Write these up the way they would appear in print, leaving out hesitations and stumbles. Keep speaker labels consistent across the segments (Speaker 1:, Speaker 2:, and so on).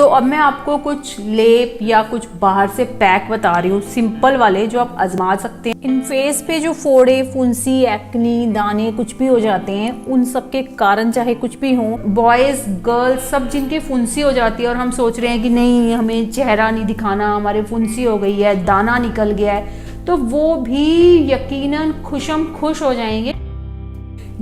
Speaker 1: तो अब मैं आपको कुछ लेप या कुछ बाहर से पैक बता रही हूँ, सिंपल वाले, जो आप आजमा सकते हैं। इन फेस पे जो फोड़े, फुंसी, एक्नी, दाने कुछ भी हो जाते हैं, उन सब के कारण चाहे कुछ भी हो, बॉयज गर्ल्स सब जिनकी फुंसी हो जाती है और हम सोच रहे हैं कि नहीं हमें चेहरा नहीं दिखाना, हमारे फुंसी हो गई है, दाना निकल गया है, तो वो भी यकीनन खुश हो जाएंगे।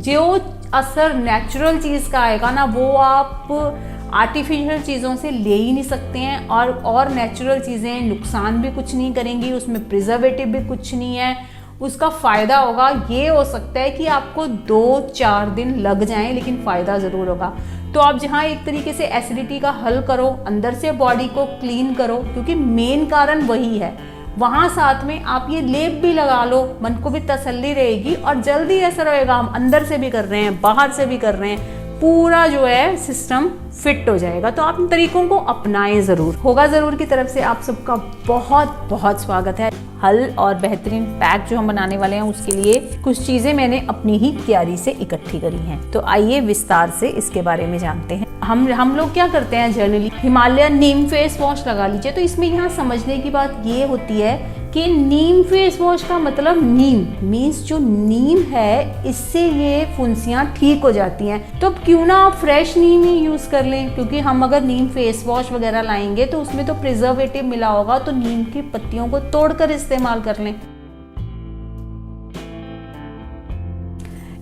Speaker 1: जो असर नेचुरल चीज का आएगा ना, वो आप आर्टिफिशियल चीज़ों से ले ही नहीं सकते हैं। और नेचुरल चीज़ें नुकसान भी कुछ नहीं करेंगी, उसमें प्रिजर्वेटिव भी कुछ नहीं है, उसका फ़ायदा होगा। ये हो सकता है कि आपको 2-4 दिन लग जाएं, लेकिन फ़ायदा ज़रूर होगा। तो आप जहाँ एक तरीके से एसिडिटी का हल करो, अंदर से बॉडी को क्लीन करो, क्योंकि मेन कारण वही है, वहाँ साथ में आप ये लेप भी लगा लो, मन को भी तसल्ली रहेगी और जल्दी असर होएगा। हम अंदर से भी कर रहे हैं, बाहर से भी कर रहे हैं, पूरा जो है सिस्टम फिट हो जाएगा। तो आप इन तरीकों को अपनाएं ज़रूर। होगा ज़रूर की तरफ से आप सबका बहुत बहुत स्वागत है। हल और बेहतरीन पैक जो हम बनाने वाले हैं, उसके लिए कुछ चीज़ें मैंने अपनी ही क्यारी से इकट्ठी करी हैं। तो आइए विस्तार से इसके बारे में जानते हैं। हम लोग क्या करते हैं जनरली, हिमालयन नीम फेस वॉश लगा लीजिए। तो इसमें यहाँ समझने की बात ये होती है कि नीम फेस वॉश का मतलब नीम मीन्स जो नीम है, इससे ये फुंसियाँ ठीक हो जाती हैं। तो क्यों ना आप फ्रेश नीम ही यूज़ कर लें, क्योंकि हम अगर नीम फेस वॉश वगैरह लाएंगे तो उसमें तो प्रिजर्वेटिव मिला होगा, तो नीम की पत्तियों को तोड़कर इस्तेमाल कर लें।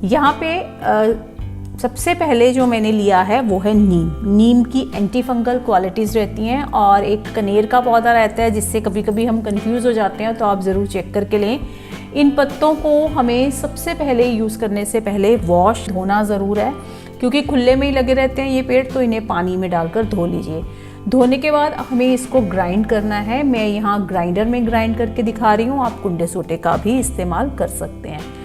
Speaker 1: यहाँ पे सबसे पहले जो मैंने लिया है वो है नीम की एंटी फंगल क्वालिटीज़ रहती हैं, और एक कनेर का पौधा रहता है जिससे कभी कभी हम कंफ्यूज हो जाते हैं, तो आप ज़रूर चेक करके लें। इन पत्तों को हमें सबसे पहले यूज़ करने से पहले वॉश धोना ज़रूर है, क्योंकि खुले में ही लगे रहते हैं ये पेड़, तो इन्हें पानी में डालकर धो लीजिए। धोने के बाद हमें इसको ग्राइंड करना है। मैं यहाँ ग्राइंडर में ग्राइंड करके दिखा रही हूँ, आप कुंडे सोटे का भी इस्तेमाल कर सकते हैं।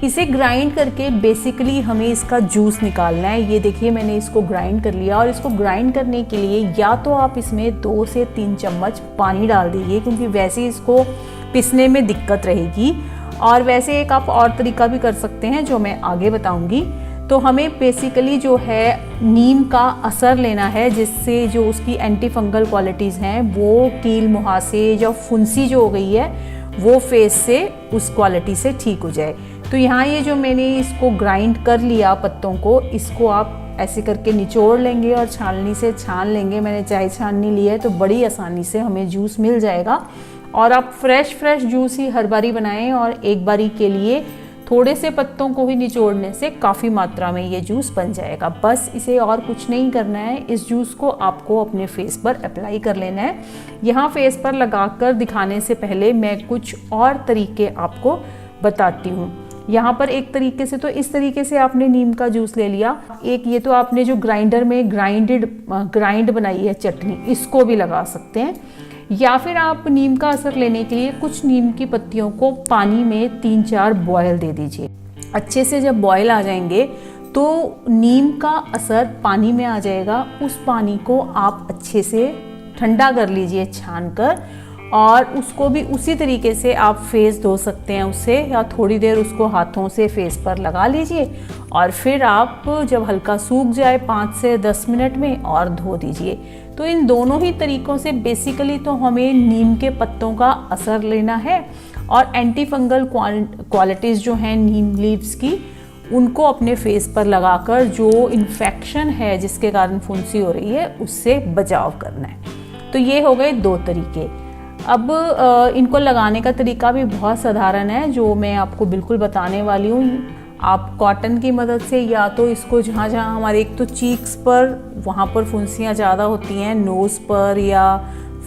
Speaker 1: इसे ग्राइंड करके बेसिकली हमें इसका जूस निकालना है। ये देखिए मैंने इसको ग्राइंड कर लिया, और इसको ग्राइंड करने के लिए या तो आप इसमें 2 से 3 चम्मच पानी डाल दीजिए, क्योंकि वैसे इसको पिसने में दिक्कत रहेगी। और वैसे एक आप और तरीका भी कर सकते हैं जो मैं आगे बताऊंगी। तो हमें बेसिकली जो है नीम का असर लेना है, जिससे जो उसकी एंटी फंगल क्वालिटीज़ हैं वो कील मुहासे या फुंसी जो हो गई है वो फेस से उस क्वालिटी से ठीक हो जाए। तो यहाँ ये जो मैंने इसको ग्राइंड कर लिया पत्तों को, इसको आप ऐसे करके निचोड़ लेंगे और छाननी से छान लेंगे। मैंने चाय छाननी ली है, तो बड़ी आसानी से हमें जूस मिल जाएगा। और आप फ्रेश जूस ही हर बारी बनाएं, और एक बारी के लिए थोड़े से पत्तों को ही निचोड़ने से काफ़ी मात्रा में ये जूस बन जाएगा। बस इसे और कुछ नहीं करना है। इस जूस को आपको अपने फेस पर अप्लाई कर लेना है। यहाँ फेस पर लगाकर दिखाने से पहले मैं कुछ और तरीके आपको बताती हूँ। यहाँ पर एक तरीके से तो इस तरीके से आपने नीम का जूस ले लिया। एक ये तो आपने जो ग्राइंडर में ग्राइंड बनाई है चटनी, इसको भी लगा सकते हैं। या फिर आप नीम का असर लेने के लिए कुछ नीम की पत्तियों को पानी में 3-4 बॉयल दे दीजिए। अच्छे से जब बॉयल आ जाएंगे तो नीम का असर पानी में आ जाएगा। उस पानी को आप अच्छे से ठंडा कर लीजिए छान कर, और उसको भी उसी तरीके से आप फेस धो सकते हैं उससे, या थोड़ी देर उसको हाथों से फेस पर लगा लीजिए, और फिर आप जब हल्का सूख जाए 5 से 10 मिनट में और धो दीजिए। तो इन दोनों ही तरीकों से बेसिकली तो हमें नीम के पत्तों का असर लेना है, और एंटी फंगल क्वालिटीज़ जो हैं नीम लीव्स की, उनको अपने फेस पर लगाकर जो इन्फेक्शन है जिसके कारण फुंसी हो रही है उससे बचाव करना है। तो ये हो गए 2 तरीके। अब इनको लगाने का तरीका भी बहुत साधारण है, जो मैं आपको बिल्कुल बताने वाली हूँ। आप कॉटन की मदद से, या तो इसको जहाँ जहाँ हमारे एक तो चीक्स पर, वहाँ पर फुंसियाँ ज़्यादा होती हैं, नोज़ पर या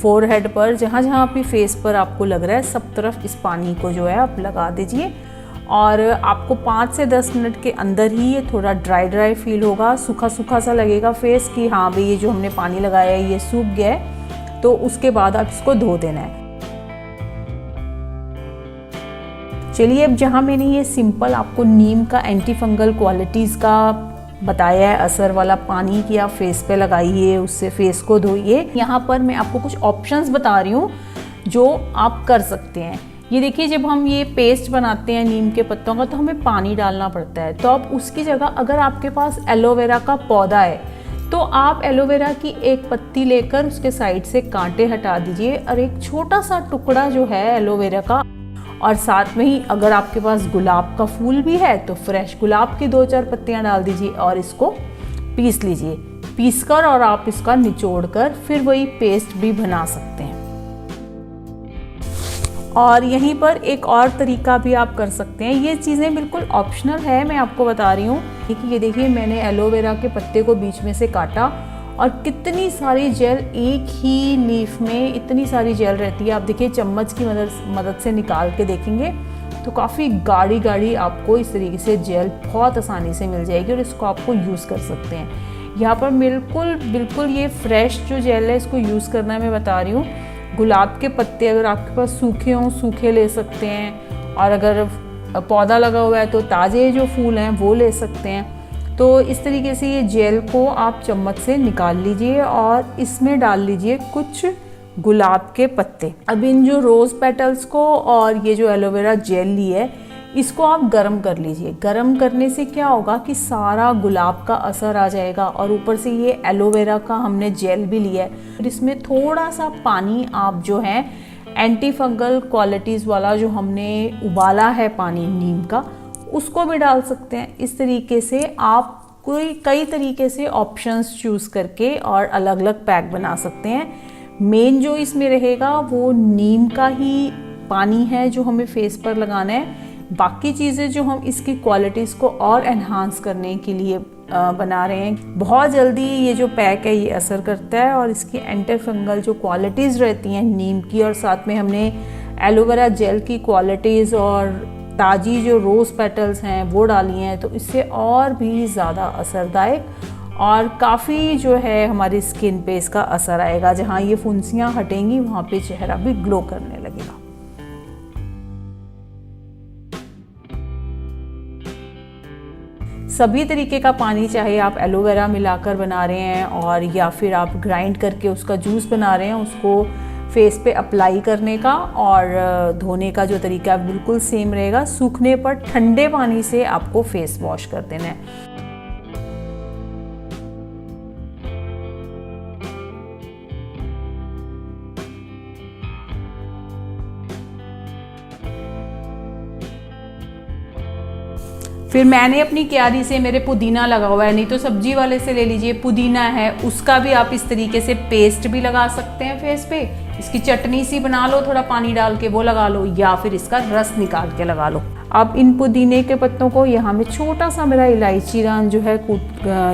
Speaker 1: फोरहेड पर, जहाँ जहाँ भी फेस पर आपको लग रहा है, सब तरफ इस पानी को जो है आप लगा दीजिए। और आपको 5 से 10 मिनट के अंदर ही ये थोड़ा ड्राई फील होगा, सूखा सूखा सा लगेगा फेस कि हाँ भाई ये जो हमने पानी लगाया है ये सूख गया है। तो उसके बाद आप इसको धो देना है। चलिए, अब जहाँ मैंने ये सिंपल आपको नीम का एंटी फंगल क्वालिटीज़ का बताया है, असर वाला पानी की आप फेस पे लगाइए, उससे फेस को धोइए। यहाँ पर मैं आपको कुछ ऑप्शंस बता रही हूँ जो आप कर सकते हैं। ये देखिए, जब हम ये पेस्ट बनाते हैं नीम के पत्तों का तो हमें पानी डालना पड़ता है। तो आप उसकी जगह, अगर आपके पास एलोवेरा का पौधा है तो आप एलोवेरा की एक पत्ती लेकर उसके साइड से कांटे हटा दीजिए और एक छोटा सा टुकड़ा जो है एलोवेरा का, और साथ में ही अगर आपके पास गुलाब का फूल भी है तो फ्रेश गुलाब की 2-4 पत्तियां डाल दीजिए और इसको पीस लीजिए। पीसकर और आप इसका निचोड़कर फिर वही पेस्ट भी बना सकते हैं। और यहीं पर एक और तरीका भी आप कर सकते हैं, ये चीज़ें बिल्कुल ऑप्शनल है, मैं आपको बता रही हूँ। ये देखिए मैंने एलोवेरा के पत्ते को बीच में से काटा और कितनी सारी जेल एक ही लीफ में, इतनी सारी जेल रहती है। आप देखिए चम्मच की मदद से निकाल के देखेंगे तो काफ़ी गाढ़ी गाढ़ी आपको इस तरीके से जेल बहुत आसानी से मिल जाएगी और इसको आपको यूज़ कर सकते हैं। यहाँ पर बिल्कुल ये फ्रेश जो जेल है इसको यूज़ करना है, मैं बता रही हूँ। गुलाब के पत्ते अगर आपके पास सूखे हों सूखे ले सकते हैं, और अगर पौधा लगा हुआ है तो ताज़े जो फूल हैं वो ले सकते हैं। तो इस तरीके से ये जेल को आप चम्मच से निकाल लीजिए और इसमें डाल लीजिए कुछ गुलाब के पत्ते। अब इन जो रोज़ पेटल्स को और ये जो एलोवेरा जेल ली है इसको आप गरम कर लीजिए। गरम करने से क्या होगा कि सारा गुलाब का असर आ जाएगा और ऊपर से ये एलोवेरा का हमने जेल भी लिया है। फिर इसमें थोड़ा सा पानी आप जो है एंटी फंगल क्वालिटीज़ वाला जो हमने उबाला है पानी नीम का, उसको भी डाल सकते हैं। इस तरीके से आप कई तरीके से ऑप्शंस चूज़ करके और अलग अलग पैक बना सकते हैं। मेन जो इसमें रहेगा वो नीम का ही पानी है जो हमें फेस पर लगाना है। बाकी चीज़ें जो हम इसकी क्वालिटीज़ को और एनहांस करने के लिए बना रहे हैं। बहुत जल्दी ये जो पैक है ये असर करता है और इसकी एंटी फंगल जो क्वालिटीज़ रहती हैं नीम की, और साथ में हमने एलोवेरा जेल की क्वालिटीज़ और ताज़ी जो रोज़ पेटल्स हैं वो डाली हैं, तो इससे और भी ज़्यादा असरदायक और काफ़ी जो है हमारी स्किन पे इसका असर आएगा। जहाँ ये फुंसियाँ हटेंगी वहाँ पे चेहरा भी ग्लो करने लगेगा। सभी तरीके का पानी, चाहे आप एलोवेरा मिलाकर बना रहे हैं और या फिर आप ग्राइंड करके उसका जूस बना रहे हैं, उसको फेस पे अप्लाई करने का और धोने का जो तरीका बिल्कुल सेम रहेगा। सूखने पर ठंडे पानी से आपको फेस वॉश कर देना है। फिर मैंने अपनी क्यारी से, मेरे पुदीना लगा हुआ है, नहीं तो सब्जी वाले से ले लीजिए, पुदीना है उसका भी आप इस तरीके से पेस्ट भी लगा सकते हैं फेस पे। इसकी चटनी सी बना लो, थोड़ा पानी डाल के वो लगा लो, या फिर इसका रस निकाल के लगा लो। अब इन पुदीने के पत्तों को यहाँ में छोटा सा मेरा इलायची रान जो है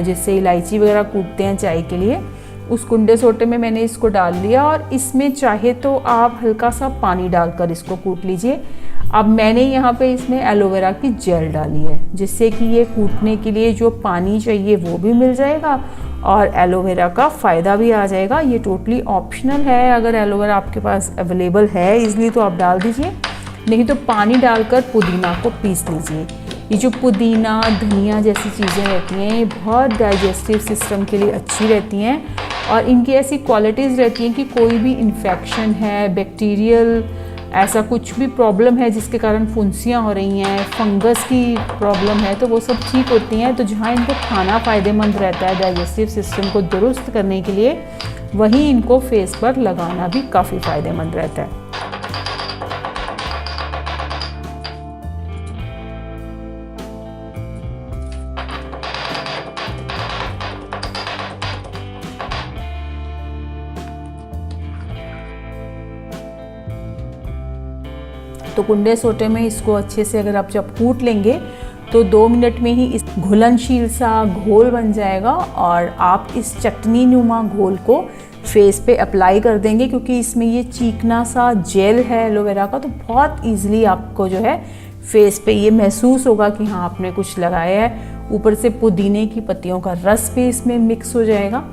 Speaker 1: जिससे इलायची वगैरह कूटते हैं चाय के लिए, उस कुंडे सोटे में मैंने इसको डाल लिया और इसमें चाहे तो आप हल्का सा पानी डालकर इसको कूट लीजिए। अब मैंने यहाँ पे इसमें एलोवेरा की जेल डाली है जिससे कि ये कूटने के लिए जो पानी चाहिए वो भी मिल जाएगा और एलोवेरा का फ़ायदा भी आ जाएगा। ये टोटली ऑप्शनल है, अगर एलोवेरा आपके पास अवेलेबल है इजली तो आप डाल दीजिए, नहीं तो पानी डालकर पुदीना को पीस लीजिए। ये जो पुदीना धनिया जैसी चीज़ें रहती हैं ये बहुत डाइजेस्टिव सिस्टम के लिए अच्छी रहती हैं और इनकी ऐसी क्वालिटीज़ रहती हैं कि कोई भी इन्फेक्शन है, बैक्टीरियल ऐसा कुछ भी प्रॉब्लम है जिसके कारण फुंसियाँ हो रही हैं, फंगस की प्रॉब्लम है, तो वो सब ठीक होती हैं। तो जहाँ इनको खाना फ़ायदेमंद रहता है डाइजेस्टिव सिस्टम को दुरुस्त करने के लिए, वहीं इनको फेस पर लगाना भी काफ़ी फ़ायदेमंद रहता है। तो कुंडे सोटे में इसको अच्छे से अगर आप जब कूट लेंगे तो 2 मिनट में ही इस घुलनशील सा घोल बन जाएगा और आप इस चटनी नुमा घोल को फेस पे अप्लाई कर देंगे। क्योंकि इसमें ये चीकना सा जेल है एलोवेरा का, तो बहुत ईजिली आपको जो है फेस पे ये महसूस होगा कि हाँ आपने कुछ लगाया है। ऊपर से पुदीने की पत्तियों का रस भी इसमें मिक्स हो जाएगा।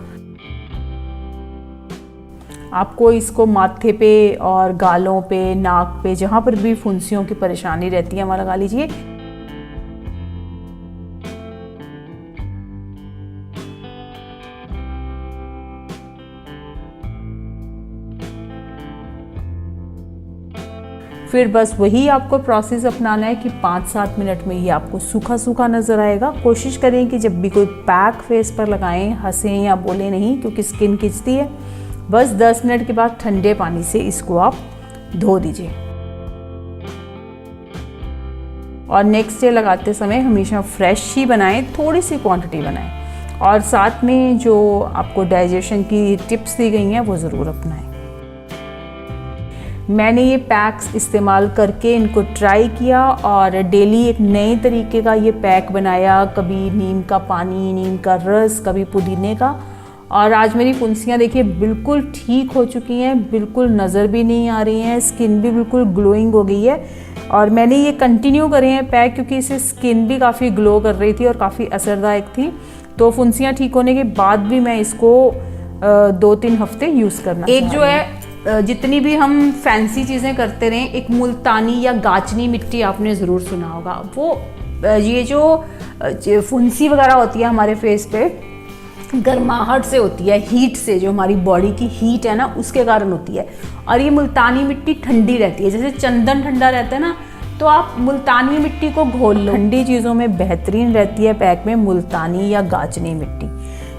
Speaker 1: आपको इसको माथे पे और गालों पे, नाक पे, जहाँ पर भी फुंसियों की परेशानी रहती है वहाँ लगा लीजिए। फिर बस वही आपको प्रोसेस अपनाना है कि 5-7 मिनट में ये आपको सूखा सूखा नज़र आएगा। कोशिश करें कि जब भी कोई पैक फेस पर लगाएं हंसें या बोले नहीं, क्योंकि स्किन खिंचती है। बस 10 मिनट के बाद ठंडे पानी से इसको आप धो दीजिए। और नेक्स्ट डे लगाते समय हमेशा फ्रेश ही बनाएं, थोड़ी सी क्वांटिटी बनाएं, और साथ में जो आपको डाइजेशन की टिप्स दी गई हैं वो ज़रूर अपनाएं। मैंने ये पैक्स इस्तेमाल करके इनको ट्राई किया और डेली एक नए तरीके का ये पैक बनाया, कभी नीम का पानी, नीम का रस, कभी पुदीने का, और आज मेरी फुंसियाँ देखिए बिल्कुल ठीक हो चुकी हैं, बिल्कुल नज़र भी नहीं आ रही हैं, स्किन भी बिल्कुल ग्लोइंग हो गई है। और मैंने ये कंटिन्यू करे हैं पैक क्योंकि इससे स्किन भी काफ़ी ग्लो कर रही थी और काफ़ी असरदायक थी। तो फुंसियाँ ठीक होने के बाद भी मैं इसको 2-3 हफ्ते यूज़ करना। एक जो है जितनी भी हम फैंसी चीज़ें करते रहें, एक मुल्तानी या गाचनी मिट्टी आपने ज़रूर सुना होगा। वो ये जो फुंसी वगैरह होती है हमारे फेस पे गर्माहट से होती है, हीट से, जो हमारी बॉडी की हीट है ना उसके कारण होती है। और ये मुल्तानी मिट्टी ठंडी रहती है, जैसे चंदन ठंडा रहता है ना, तो आप मुल्तानी मिट्टी को घोल लो। ठंडी चीज़ों में बेहतरीन रहती है पैक में मुल्तानी या गाचनी मिट्टी।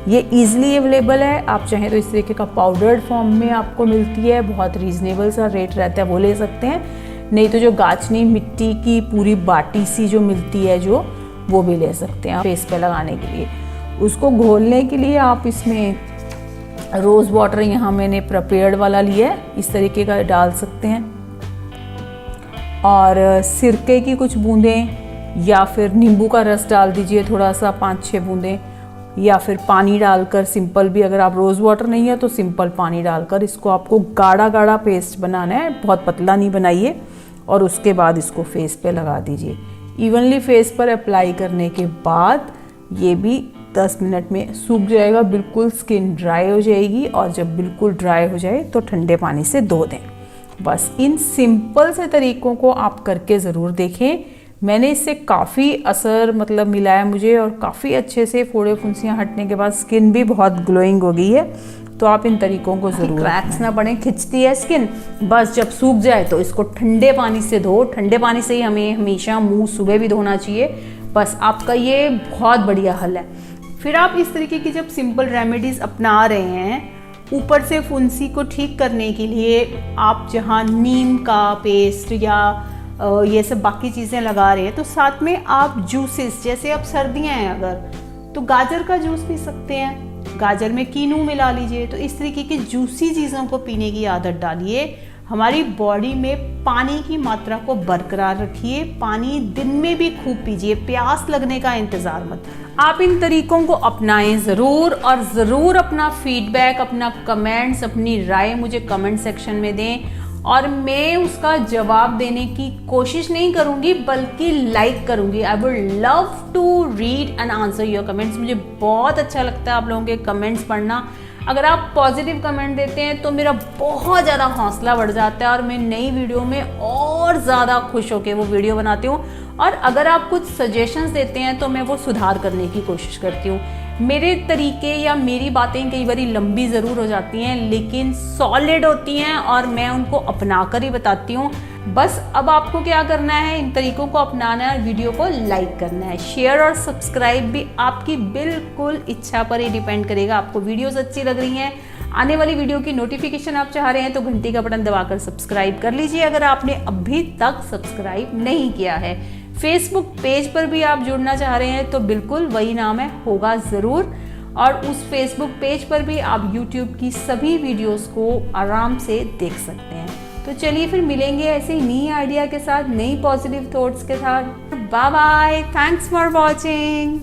Speaker 1: ये इजीली अवेलेबल है, आप चाहें तो इस तरीके का पाउडर्ड फॉर्म में आपको मिलती है, बहुत रीजनेबल सा रेट रहता है, वो ले सकते हैं। नहीं तो जो गाचनी मिट्टी की पूरी बाटी सी जो मिलती है जो, वो भी ले सकते हैं आप फेस पे लगाने के लिए। उसको घोलने के लिए आप इसमें रोज़ वाटर, यहाँ मैंने प्रिपेयर्ड वाला लिया है, इस तरीके का डाल सकते हैं, और सिरके की कुछ बूंदें या फिर नींबू का रस डाल दीजिए थोड़ा सा, 5-6 बूंदें, या फिर पानी डालकर सिंपल भी, अगर आप रोज़ वाटर नहीं है तो सिंपल पानी डालकर इसको आपको गाढ़ा गाढ़ा पेस्ट बनाना है, बहुत पतला नहीं बनाइए। और उसके बाद इसको फेस पे लगा दीजिए। इवनली फेस पर अप्लाई करने के बाद ये भी 10 मिनट में सूख जाएगा, बिल्कुल स्किन ड्राई हो जाएगी। और जब बिल्कुल ड्राई हो जाए तो ठंडे पानी से धो दें। बस इन सिंपल से तरीकों को आप करके ज़रूर देखें। मैंने इससे काफ़ी असर मिला है मुझे, और काफ़ी अच्छे से फोड़े फुंसियाँ हटने के बाद स्किन भी बहुत ग्लोइंग हो गई है। तो आप इन तरीकों को ज़रूर, क्रैक्स ना पड़े, खिंचती है स्किन, बस जब सूख जाए तो इसको ठंडे पानी से धो। ठंडे पानी से ही हमें हमेशा मुंह सुबह भी धोना चाहिए। बस आपका ये बहुत बढ़िया हल है। फिर आप इस तरीके की जब सिंपल रेमेडीज़ अपना रहे हैं, ऊपर से फुंसी को ठीक करने के लिए आप जहाँ नीम का पेस्ट या ये सब बाकी चीज़ें लगा रहे हैं, तो साथ में आप जूसेस, जैसे अब सर्दियाँ हैं अगर, तो गाजर का जूस पी सकते हैं, गाजर में कीनू मिला लीजिए। तो इस तरीके की जूसी चीज़ों को पीने की आदत डालिए। हमारी बॉडी में पानी की मात्रा को बरकरार रखिए। पानी दिन में भी खूब पीजिए, प्यास लगने का इंतज़ार मत। आप इन तरीकों को अपनाएं ज़रूर, और ज़रूर अपना फीडबैक, अपना कमेंट्स, अपनी राय मुझे कमेंट सेक्शन में दें, और मैं उसका जवाब देने की कोशिश नहीं करूंगी बल्कि लाइक करूंगी। I would love to read and answer your comments. मुझे बहुत अच्छा लगता है आप लोगों के कमेंट्स पढ़ना। अगर आप पॉजिटिव कमेंट देते हैं तो मेरा बहुत ज़्यादा हौसला बढ़ जाता है, और मैं नई वीडियो में और ज़्यादा खुश होकर वो वीडियो बनाती हूँ। और अगर आप कुछ सजेशंस देते हैं तो मैं वो सुधार करने की कोशिश करती हूँ। मेरे तरीके या मेरी बातें कई बार लंबी ज़रूर हो जाती हैं, लेकिन सॉलिड होती हैं, और मैं उनको अपना कर ही बताती हूँ। बस अब आपको क्या करना है, इन तरीकों को अपनाना है, वीडियो को लाइक करना है। शेयर और सब्सक्राइब भी आपकी बिल्कुल इच्छा पर ही डिपेंड करेगा। आपको वीडियोस अच्छी लग रही हैं, आने वाली वीडियो की नोटिफिकेशन आप चाह रहे हैं, तो घंटी का बटन दबाकर सब्सक्राइब कर लीजिए अगर आपने अभी तक सब्सक्राइब नहीं किया है। फेसबुक पेज पर भी आप जुड़ना चाह रहे हैं तो बिल्कुल वही नाम है, होगा ज़रूर। और उस फेसबुक पेज पर भी आप यूट्यूब की सभी वीडियोस को आराम से देख सकते हैं। तो चलिए फिर मिलेंगे ऐसे ही नई आइडिया के साथ, नई पॉजिटिव थॉट्स के साथ। Bye bye, thanks for watching.